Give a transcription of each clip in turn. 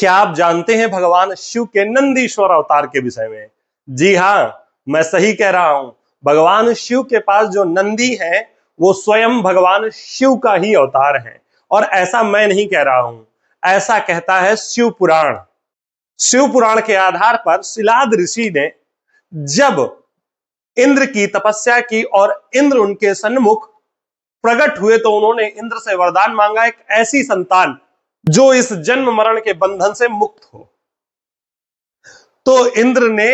क्या आप जानते हैं भगवान शिव के नंदीश्वर अवतार के विषय में? जी हां, मैं सही कह रहा हूं। भगवान शिव के पास जो नंदी है वो स्वयं भगवान शिव का ही अवतार है। और ऐसा मैं नहीं कह रहा हूं, ऐसा कहता है शिव पुराण। शिव पुराण के आधार पर शिलाद ऋषि ने जब इंद्र की तपस्या की और इंद्र उनके सन्मुख प्रकट हुए तो उन्होंने इंद्र से वरदान मांगा, एक ऐसी संतान जो इस जन्म मरण के बंधन से मुक्त हो। तो इंद्र ने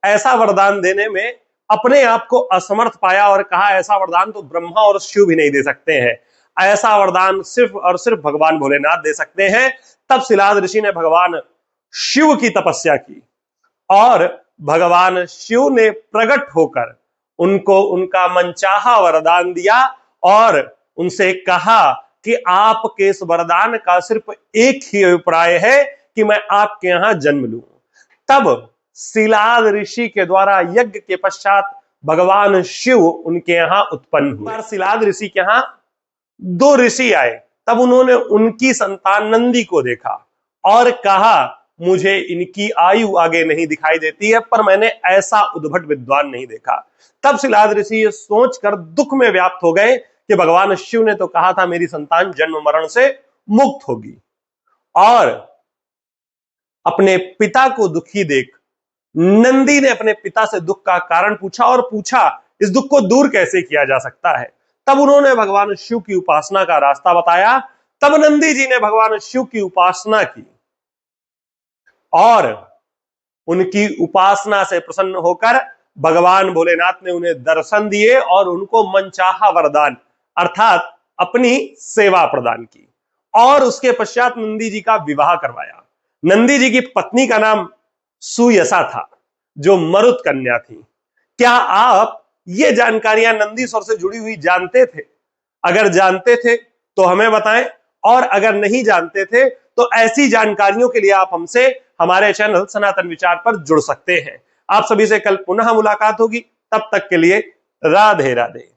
ऐसा वरदान देने में अपने आप को असमर्थ पाया और कहा ऐसा वरदान तो ब्रह्मा और शिव भी नहीं दे सकते हैं, ऐसा वरदान सिर्फ और सिर्फ भगवान भोलेनाथ दे सकते हैं। तब शिलाद ऋषि ने भगवान शिव की तपस्या की और भगवान शिव ने प्रकट होकर उनको उनका मनचाहा वरदान दिया और उनसे कहा कि आपके इस वरदान का सिर्फ एक ही अभिप्राय है कि मैं आपके यहां जन्म लूं। तब शिलाद ऋषि के द्वारा यज्ञ के पश्चात भगवान शिव उनके यहां उत्पन्न हुए। शिलाद ऋषि के यहां दो ऋषि आए, तब उन्होंने उनकी संतान नंदी को देखा और कहा मुझे इनकी आयु आगे नहीं दिखाई देती है, पर मैंने ऐसा उद्भट विद्वान नहीं देखा। तब शिलाद ऋषि ये सोचकर दुख में व्याप्त हो गए कि भगवान शिव ने तो कहा था मेरी संतान जन्म मरण से मुक्त होगी। और अपने पिता को दुखी देख नंदी ने अपने पिता से दुख का कारण पूछा और पूछा इस दुख को दूर कैसे किया जा सकता है। तब उन्होंने भगवान शिव की उपासना का रास्ता बताया। तब नंदी जी ने भगवान शिव की उपासना की और उनकी उपासना से प्रसन्न होकर भगवान भोलेनाथ ने उन्हें दर्शन दिए और उनको मनचाहा वरदान अर्थात अपनी सेवा प्रदान की। और उसके पश्चात नंदी जी का विवाह करवाया। नंदी जी की पत्नी का नाम सुयसा था, जो मरुत कन्या थी। क्या आप ये जानकारियां नंदीश्वर से जुड़ी हुई जानते थे? अगर जानते थे तो हमें बताएं, और अगर नहीं जानते थे तो ऐसी जानकारियों के लिए आप हमसे हमारे चैनल सनातन विचार पर जुड़ सकते हैं। आप सभी से कल पुनः मुलाकात होगी, तब तक के लिए राधे राधे।